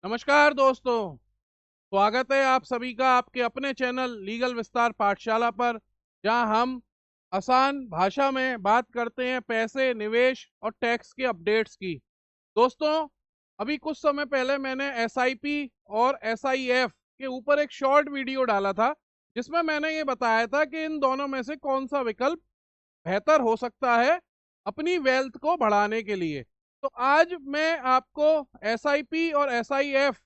नमस्कार दोस्तों, स्वागत है आप सभी का आपके अपने चैनल लीगल विस्तार पाठशाला पर, जहां हम आसान भाषा में बात करते हैं पैसे, निवेश और टैक्स के अपडेट्स की। दोस्तों, अभी कुछ समय पहले मैंने एसआईपी और एसआईएफ के ऊपर एक शॉर्ट वीडियो डाला था, जिसमें मैंने ये बताया था कि इन दोनों में से कौन सा विकल्प बेहतर हो सकता है अपनी वेल्थ को बढ़ाने के लिए। तो आज मैं आपको एसआईपी और एसआईएफ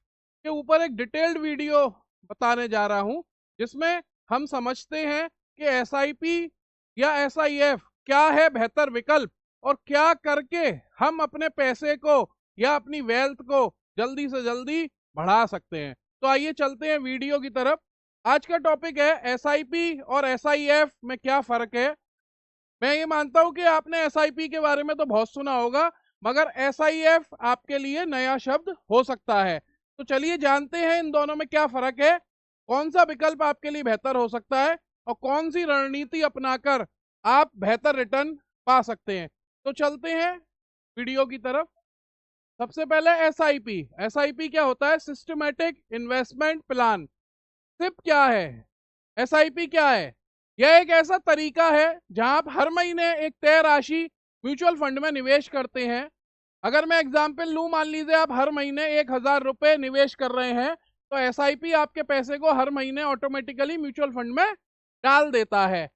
के ऊपर एक डिटेल्ड वीडियो बताने जा रहा हूं, जिसमें हम समझते हैं कि एसआईपी या एसआईएफ क्या है बेहतर विकल्प और क्या करके हम अपने पैसे को या अपनी वेल्थ को जल्दी से जल्दी बढ़ा सकते हैं। तो आइए चलते हैं वीडियो की तरफ। आज का टॉपिक है एसआईपी और एसआईएफ में क्या फर्क है। मैं ये मानता हूं कि आपने एसआईपी के बारे में तो बहुत सुना होगा, मगर एसआईएफ आपके लिए नया शब्द हो सकता है। तो चलिए जानते हैं इन दोनों में क्या फर्क है, कौन सा विकल्प आपके लिए बेहतर हो सकता है और कौन सी रणनीति अपनाकर आप बेहतर रिटर्न पा सकते हैं। तो चलते हैं वीडियो की तरफ। सबसे पहले एसआईपी। एसआईपी क्या होता है? Systematic investment plan. सिप क्या है? एसआईपी क्या है? यह एक ऐसा तरीका है जहां आप हर महीने एक तय राशि म्यूचुअल फंड में निवेश करते हैं। अगर मैं एग्जाम्पल लूं, मान लीजिए आप हर महीने 1,000 रुपए निवेश कर रहे हैं, तो एसआईपी आपके पैसे को हर महीने ऑटोमेटिकली म्यूचुअल फंड में डाल देता है।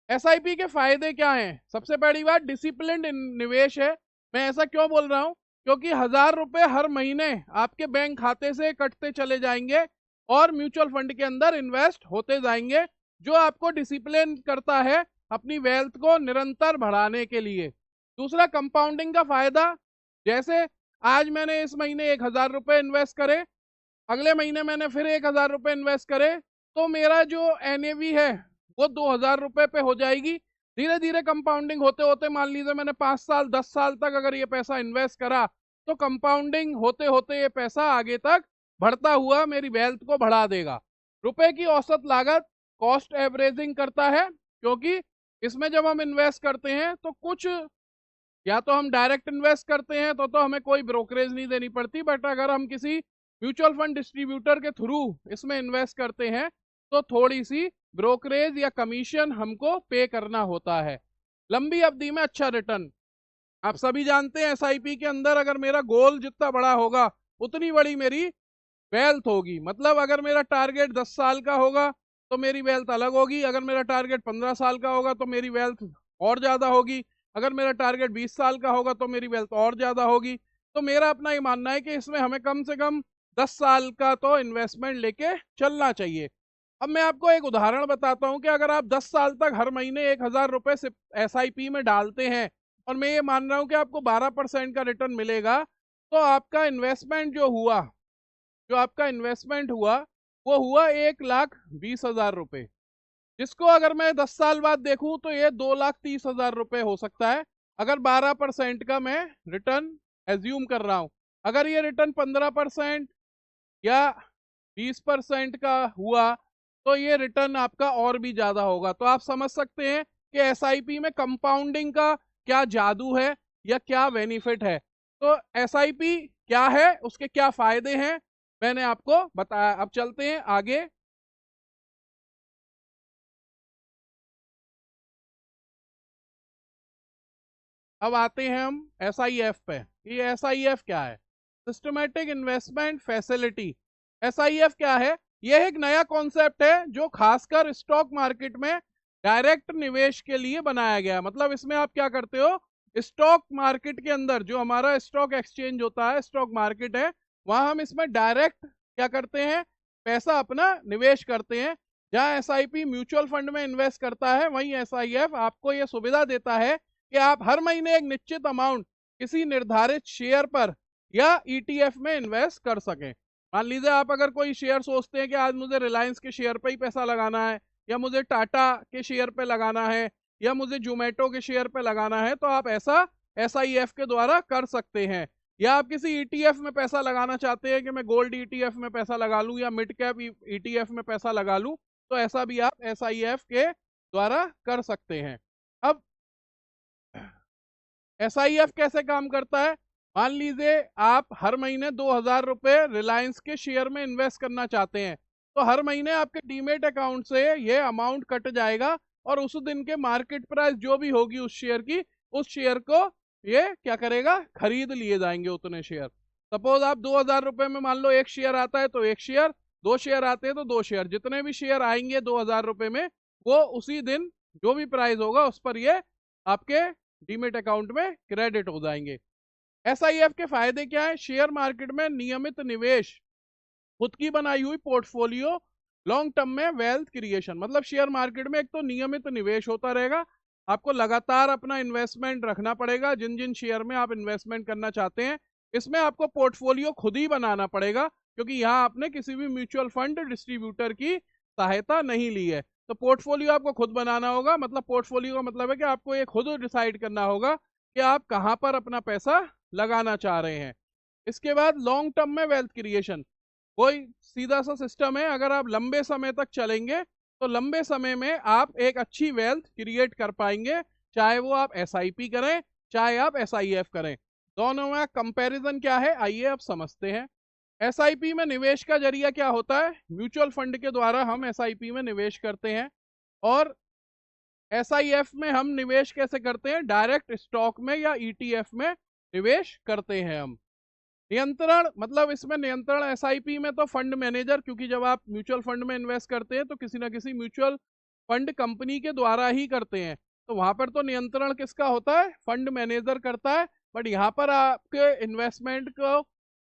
एसआईपी के फायदे क्या हैं? सबसे बड़ी बात, डिसिप्लिन्ड निवेश है। मैं ऐसा क्यों बोल रहा हूं? क्योंकि 1,000 रुपए हर महीने आपके बैंक खाते से कटते चले जाएंगे और म्यूचुअल फंड के अंदर इन्वेस्ट होते जाएंगे, जो आपको डिसिप्लिन करता है अपनी वेल्थ को निरंतर बढ़ाने के लिए। दूसरा, कंपाउंडिंग का फायदा। जैसे आज मैंने इस महीने 1,000 रुपए इन्वेस्ट करे, अगले महीने मैंने फिर 1,000 रुपए इन्वेस्ट करे, तो मेरा जो एनएवी है वो 2,000 रुपए पे हो जाएगी। धीरे धीरे कंपाउंडिंग होते होते, मान लीजिए मैंने 5 साल 10 साल तक अगर ये पैसा इन्वेस्ट करा, तो कंपाउंडिंग होते होते ये पैसा आगे तक बढ़ता हुआ मेरी वेल्थ को बढ़ा देगा। रुपए की औसत लागत, कॉस्ट एवरेजिंग करता है, क्योंकि इसमें जब हम इन्वेस्ट करते हैं तो कुछ, या तो हम डायरेक्ट इन्वेस्ट करते हैं तो हमें कोई ब्रोकरेज नहीं देनी पड़ती, बट अगर हम किसी म्यूचुअल फंड डिस्ट्रीब्यूटर के थ्रू इसमें इन्वेस्ट करते हैं तो थोड़ी सी ब्रोकरेज या कमीशन हमको पे करना होता है। लंबी अवधि में अच्छा रिटर्न। आप सभी जानते हैं एसआईपी के अंदर अगर मेरा गोल जितना बड़ा होगा उतनी बड़ी मेरी वेल्थ होगी। मतलब अगर मेरा टारगेट 10 साल का होगा तो मेरी वेल्थ अलग होगी, अगर मेरा टारगेट 15 साल का होगा तो मेरी वेल्थ और ज़्यादा होगी, अगर मेरा टारगेट 20 साल का होगा तो मेरी वेल्थ और ज़्यादा होगी। तो मेरा अपना ये मानना है कि इसमें हमें कम से कम 10 साल का तो इन्वेस्टमेंट लेके चलना चाहिए। अब मैं आपको एक उदाहरण बताता हूँ कि अगर आप 10 साल तक हर महीने 1,000 रुपए से एसआईपी में डालते हैं और मैं ये मान रहा हूँ कि आपको 12% का रिटर्न मिलेगा, तो आपका इन्वेस्टमेंट हुआ वो हुआ 1,20,000 रुपए, जिसको अगर मैं 10 साल बाद देखूं तो ये 2,30,000 रुपए हो सकता है, अगर 12% का मैं रिटर्न एज्यूम कर रहा हूं। अगर ये रिटर्न 15% या 20% का हुआ तो ये रिटर्न आपका और भी ज्यादा होगा। तो आप समझ सकते हैं कि एसआईपी में कंपाउंडिंग का क्या जादू है या क्या बेनिफिट है। तो एसआईपी क्या है, उसके क्या फायदे हैं, मैंने आपको बताया। अब चलते हैं आगे। अब आते हैं हम एसआईएफ पे। ये एसआईएफ क्या है? Systematic investment facility. एसआईएफ क्या है? यह एक नया कॉन्सेप्ट है जो खासकर स्टॉक मार्केट में डायरेक्ट निवेश के लिए बनाया गया है। मतलब इसमें आप क्या करते हो, स्टॉक मार्केट के अंदर जो हमारा स्टॉक एक्सचेंज होता है, स्टॉक मार्केट है, वहां हम इसमें डायरेक्ट क्या करते हैं, पैसा अपना निवेश करते हैं। जहां एसआईपी म्यूचुअल फंड में इन्वेस्ट करता है, वहीं एसआईएफ आपको यह सुविधा देता है कि आप हर महीने एक निश्चित अमाउंट किसी निर्धारित शेयर पर या ईटीएफ में इन्वेस्ट कर सकें। मान लीजिए आप अगर कोई शेयर सोचते हैं कि आज मुझे रिलायंस के शेयर पे ही पैसा लगाना है, या मुझे टाटा के शेयर पे लगाना है, या मुझे जोमेटो के शेयर पे लगाना है, तो आप ऐसा एसआईएफ के द्वारा कर सकते हैं। या आप किसी ईटीएफ में पैसा लगाना चाहते हैं कि मैं गोल्ड ईटीएफ में पैसा लगा लूं या मिड कैप ईटीएफ में पैसा लगा लूं, तो ऐसा भी आप एसआईएफ के द्वारा कर सकते हैं। अब SIF कैसे काम करता है? मान लीजिए आप हर महीने 2000 रुपये रिलायंस के शेयर में इन्वेस्ट करना चाहते हैं, तो हर महीने आपके डीमेट अकाउंट से ये अमाउंट कट जाएगा और उस दिन के मार्केट प्राइस जो भी होगी उस शेयर की, उस शेयर को ये क्या करेगा, खरीद लिए जाएंगे उतने शेयर। सपोज आप 2000 रुपये में मान लो एक शेयर आता है तो एक शेयर, दो शेयर आते हैं तो दो शेयर, जितने भी शेयर आएंगे 2000 रुपये में वो उसी दिन जो भी प्राइस होगा उस पर ये आपके डीमेट अकाउंट में क्रेडिट हो जाएंगे। SIF के फायदे क्या है? शेयर मार्केट में नियमित निवेश, खुद की बनाई हुई पोर्टफोलियो, लॉन्ग टर्म में वेल्थ क्रिएशन। मतलब शेयर मार्केट में एक तो नियमित निवेश होता रहेगा, आपको लगातार अपना इन्वेस्टमेंट रखना पड़ेगा जिन जिन शेयर में आप इन्वेस्टमेंट करना चाहते हैं। इसमें आपको पोर्टफोलियो खुद ही बनाना पड़ेगा क्योंकि यहाँ आपने किसी भी म्यूचुअल फंड डिस्ट्रीब्यूटर की सहायता नहीं ली है। तो पोर्टफोलियो आपको खुद बनाना होगा। मतलब पोर्टफोलियो का मतलब है कि आपको ये खुद डिसाइड करना होगा कि आप कहाँ पर अपना पैसा लगाना चाह रहे हैं। इसके बाद लॉन्ग टर्म में वेल्थ क्रिएशन, कोई सीधा सा सिस्टम है, अगर आप लंबे समय तक चलेंगे तो लंबे समय में आप एक अच्छी वेल्थ क्रिएट कर पाएंगे, चाहे वो आप SIP करें चाहे आप SIF करें। दोनों में कंपैरिजन क्या है आइए अब समझते हैं। SIP में निवेश का जरिया क्या होता है? म्यूचुअल फंड के द्वारा हम SIP में निवेश करते हैं। और SIF में हम निवेश कैसे करते हैं? डायरेक्ट स्टॉक में या ETF में निवेश करते हैं हम। नियंत्रण, मतलब इसमें नियंत्रण SIP में तो फंड मैनेजर, क्योंकि जब आप म्यूचुअल फंड में इन्वेस्ट करते हैं तो किसी ना किसी म्यूचुअल फंड कंपनी के द्वारा ही करते हैं, तो वहां पर तो नियंत्रण किसका होता है? फंड मैनेजर करता है। बट यहाँ पर आपके इन्वेस्टमेंट को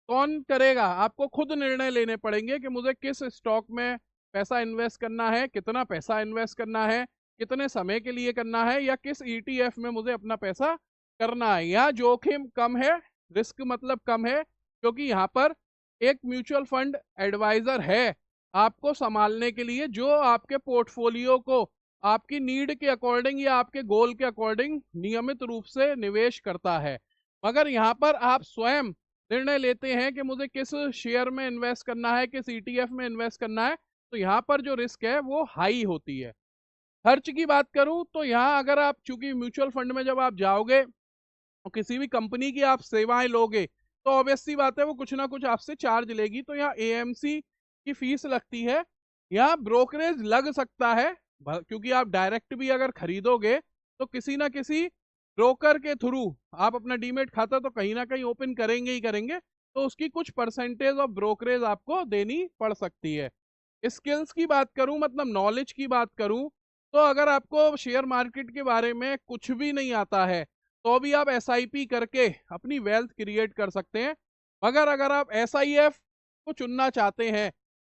कौन करेगा? आपको खुद निर्णय लेने पड़ेंगे कि मुझे किस स्टॉक में पैसा इन्वेस्ट करना है, कितना पैसा इन्वेस्ट करना है, कितने समय के लिए करना है, या किस ETF में मुझे अपना पैसा करना है। यहाँ जोखिम कम है, रिस्क मतलब कम है, क्योंकि यहाँ पर एक म्यूचुअल फंड एडवाइजर है आपको संभालने के लिए, जो आपके पोर्टफोलियो को आपकी नीड के अकॉर्डिंग या आपके गोल के अकॉर्डिंग नियमित रूप से निवेश करता है। मगर यहाँ पर आप स्वयं निर्णय लेते हैं कि मुझे किस शेयर में इन्वेस्ट करना है, किस ETF में इन्वेस्ट करना है, तो यहाँ पर जो रिस्क है वो हाई होती है। खर्च की बात करूं तो यहाँ अगर आप, चूंकि म्यूचुअल फंड में जब आप जाओगे और किसी भी कंपनी की आप सेवाएं लोगे तो ऑब्वियस सी बात है वो कुछ ना कुछ आपसे चार्ज लेगी। तो यहाँ AMC की फीस लगती है, यहाँ ब्रोकरेज लग सकता है, क्योंकि आप डायरेक्ट भी अगर खरीदोगे तो किसी ना किसी ब्रोकर के थ्रू आप अपना डीमेट खाता तो कहीं ना कहीं ओपन करेंगे ही करेंगे, तो उसकी कुछ परसेंटेज ऑफ ब्रोकरेज आपको देनी पड़ सकती है। स्किल्स की बात करूं, मतलब नॉलेज की बात करूं, तो अगर आपको शेयर मार्केट के बारे में कुछ भी नहीं आता है तो भी आप SIP करके अपनी वेल्थ क्रिएट कर सकते हैं। मगर अगर आप SIF को चुनना चाहते हैं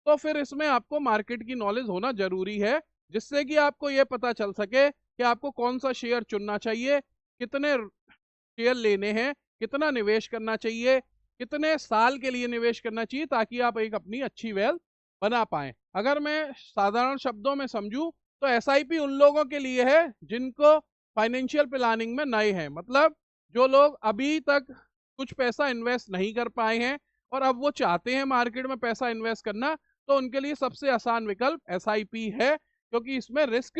तो फिर इसमें आपको मार्केट की नॉलेज होना जरूरी है, जिससे कि आपको ये पता चल सके कि आपको कौन सा शेयर चुनना चाहिए, कितने शेयर लेने हैं, कितना निवेश करना चाहिए, कितने साल के लिए निवेश करना चाहिए, ताकि आप एक अपनी अच्छी वेल्थ बना पाएं। अगर मैं साधारण शब्दों में समझूं तो SIP उन लोगों के लिए है जिनको फाइनेंशियल प्लानिंग में नए हैं, मतलब जो लोग अभी तक कुछ पैसा इन्वेस्ट नहीं कर पाए हैं और अब वो चाहते हैं मार्केट में पैसा इन्वेस्ट करना, तो उनके लिए सबसे आसान विकल्प SIP है, क्योंकि इसमें रिस्क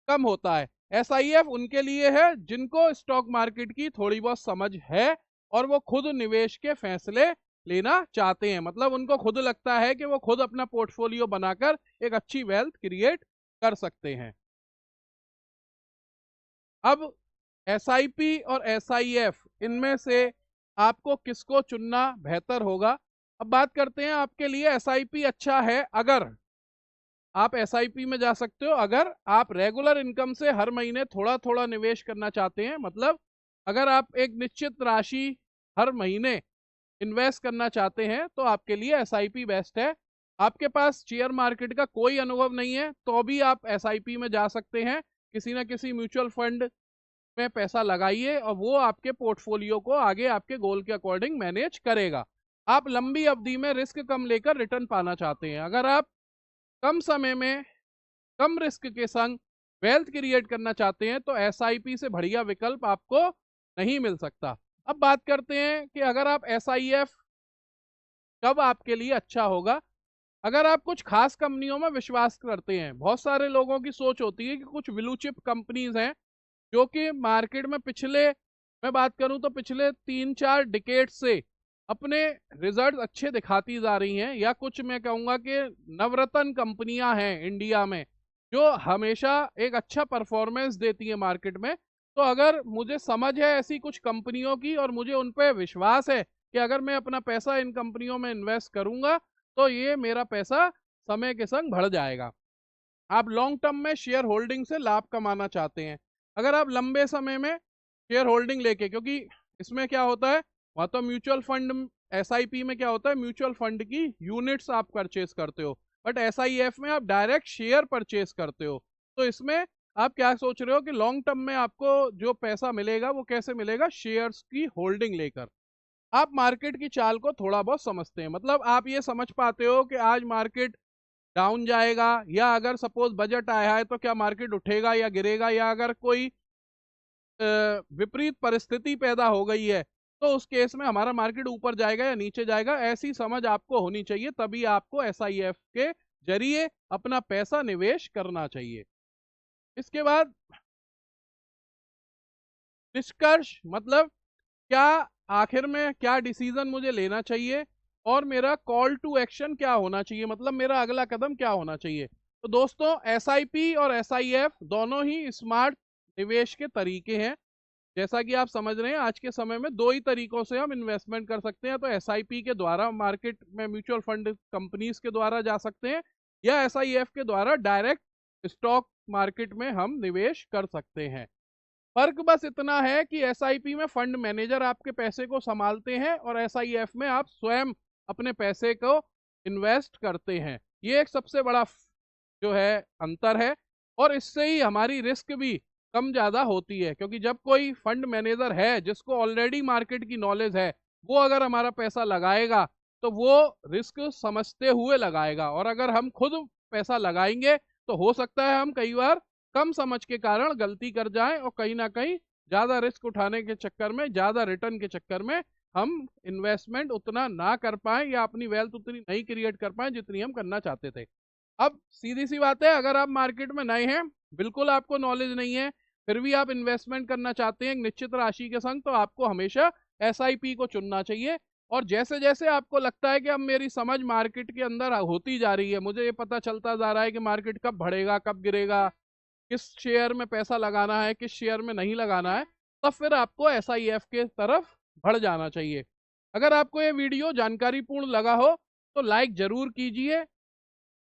कम होता है। SIF उनके लिए है जिनको स्टॉक मार्केट की थोड़ी बहुत समझ है और वो खुद निवेश के फैसले लेना चाहते हैं, मतलब उनको खुद लगता है कि वो खुद अपना पोर्टफोलियो बनाकर एक अच्छी वेल्थ क्रिएट कर सकते हैं। अब SIP और SIF इनमें से आपको किसको चुनना बेहतर होगा? अब बात करते हैं, आपके लिए SIP अच्छा है अगर आप SIP में जा सकते हो अगर आप रेगुलर इनकम से हर महीने थोड़ा थोड़ा निवेश करना चाहते हैं। मतलब अगर आप एक निश्चित राशि हर महीने इन्वेस्ट करना चाहते हैं तो आपके लिए SIP बेस्ट है। आपके पास शेयर मार्केट का कोई अनुभव नहीं है तो भी आप SIP में जा सकते हैं। किसी ना किसी म्यूचुअल फंड में पैसा लगाइए और वो आपके पोर्टफोलियो को आगे आपके गोल के अकॉर्डिंग मैनेज करेगा। आप लंबी अवधि में रिस्क कम लेकर रिटर्न पाना चाहते हैं, अगर आप कम समय में कम रिस्क के संग वेल्थ क्रिएट करना चाहते हैं तो SIP से बढ़िया विकल्प आपको नहीं मिल सकता। अब बात करते हैं कि अगर आप SIF कब आपके लिए अच्छा होगा। अगर आप कुछ खास कंपनियों में विश्वास करते हैं, बहुत सारे लोगों की सोच होती है कि कुछ ब्लू चिप कंपनीज हैं जो कि मार्केट में पिछले मैं बात करूं तो पिछले 3-4 डिकेड से अपने रिजल्ट अच्छे दिखाती जा रही हैं, या कुछ मैं कहूंगा कि नवरत्न कंपनियां हैं इंडिया में जो हमेशा एक अच्छा परफॉर्मेंस देती हैं मार्केट में। तो अगर मुझे समझ है ऐसी कुछ कंपनियों की और मुझे उन पर विश्वास है कि अगर मैं अपना पैसा इन कंपनियों में इन्वेस्ट करूंगा तो ये मेरा पैसा समय के संग बढ़ जाएगा। आप लॉन्ग टर्म में शेयर होल्डिंग से लाभ कमाना चाहते हैं, अगर आप लंबे समय में शेयर होल्डिंग लेके, क्योंकि इसमें क्या होता है, वहाँ तो म्यूचुअल फंड एसआईपी में क्या होता है, म्यूचुअल फंड की यूनिट्स आप परचेज करते हो, बट एसआईएफ में आप डायरेक्ट शेयर परचेज करते हो। तो इसमें आप क्या सोच रहे हो कि लॉन्ग टर्म में आपको जो पैसा मिलेगा वो कैसे मिलेगा, शेयर्स की होल्डिंग लेकर। आप मार्केट की चाल को थोड़ा बहुत समझते हैं, मतलब आप ये समझ पाते हो कि आज मार्केट डाउन जाएगा, या अगर सपोज बजट आया है तो क्या मार्केट उठेगा या गिरेगा, या अगर कोई विपरीत परिस्थिति पैदा हो गई है तो उस केस में हमारा मार्केट ऊपर जाएगा या नीचे जाएगा, ऐसी समझ आपको होनी चाहिए। तभी आपको एसआईएफ के जरिए अपना पैसा निवेश करना चाहिए। इसके बाद निष्कर्ष, मतलब क्या आखिर में क्या डिसीजन मुझे लेना चाहिए और मेरा कॉल टू एक्शन क्या होना चाहिए, मतलब मेरा अगला कदम क्या होना चाहिए। तो दोस्तों, एसआईपी और एसआईएफ दोनों ही स्मार्ट निवेश के तरीके हैं। जैसा कि आप समझ रहे हैं आज के समय में दो ही तरीकों से हम इन्वेस्टमेंट कर सकते हैं, तो एसआईपी के द्वारा मार्केट में म्यूचुअल फंड कंपनीज के द्वारा जा सकते हैं, या एसआईएफ के द्वारा डायरेक्ट स्टॉक मार्केट में हम निवेश कर सकते हैं। फर्क बस इतना है कि एसआईपी में फंड मैनेजर आपके पैसे को संभालते हैं और एसआईएफ में आप स्वयं अपने पैसे को इन्वेस्ट करते हैं। ये एक सबसे बड़ा जो है अंतर है, और इससे ही हमारी रिस्क भी कम ज़्यादा होती है, क्योंकि जब कोई फंड मैनेजर है जिसको ऑलरेडी मार्केट की नॉलेज है, वो अगर हमारा पैसा लगाएगा तो वो रिस्क समझते हुए लगाएगा, और अगर हम खुद पैसा लगाएंगे तो हो सकता है हम कई बार कम समझ के कारण गलती कर जाएं और कहीं ना कहीं ज़्यादा रिस्क उठाने के चक्कर में, ज़्यादा रिटर्न के चक्कर में हम इन्वेस्टमेंट उतना ना कर पाएं या अपनी वेल्थ उतनी नहीं क्रिएट कर पाएं जितनी हम करना चाहते थे। अब सीधी सी बात है, अगर आप मार्केट में नए हैं, बिल्कुल आपको नॉलेज नहीं है, फिर भी आप इन्वेस्टमेंट करना चाहते हैं एक निश्चित राशि के संग, तो आपको हमेशा एसआईपी को चुनना चाहिए। और जैसे जैसे आपको लगता है कि अब मेरी समझ मार्केट के अंदर होती जा रही है, मुझे ये पता चलता जा रहा है कि मार्केट कब बढ़ेगा कब गिरेगा, किस शेयर में पैसा लगाना है किस शेयर में नहीं लगाना है, तब फिर आपको एसआईएफ के तरफ बढ़ जाना चाहिए। अगर आपको ये वीडियो जानकारीपूर्ण लगा हो तो लाइक जरूर कीजिए,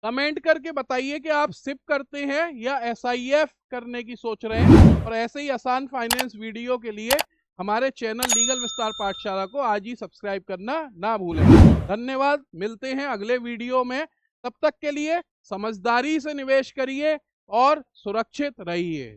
कमेंट करके बताइए कि आप सिप करते हैं या एसआईएफ करने की सोच रहे हैं। और ऐसे ही आसान फाइनेंस वीडियो के लिए हमारे चैनल लीगल विस्तार पाठशाला को आज ही सब्सक्राइब करना ना भूलें। धन्यवाद, मिलते हैं अगले वीडियो में। तब तक के लिए समझदारी से निवेश करिए और सुरक्षित रहिए।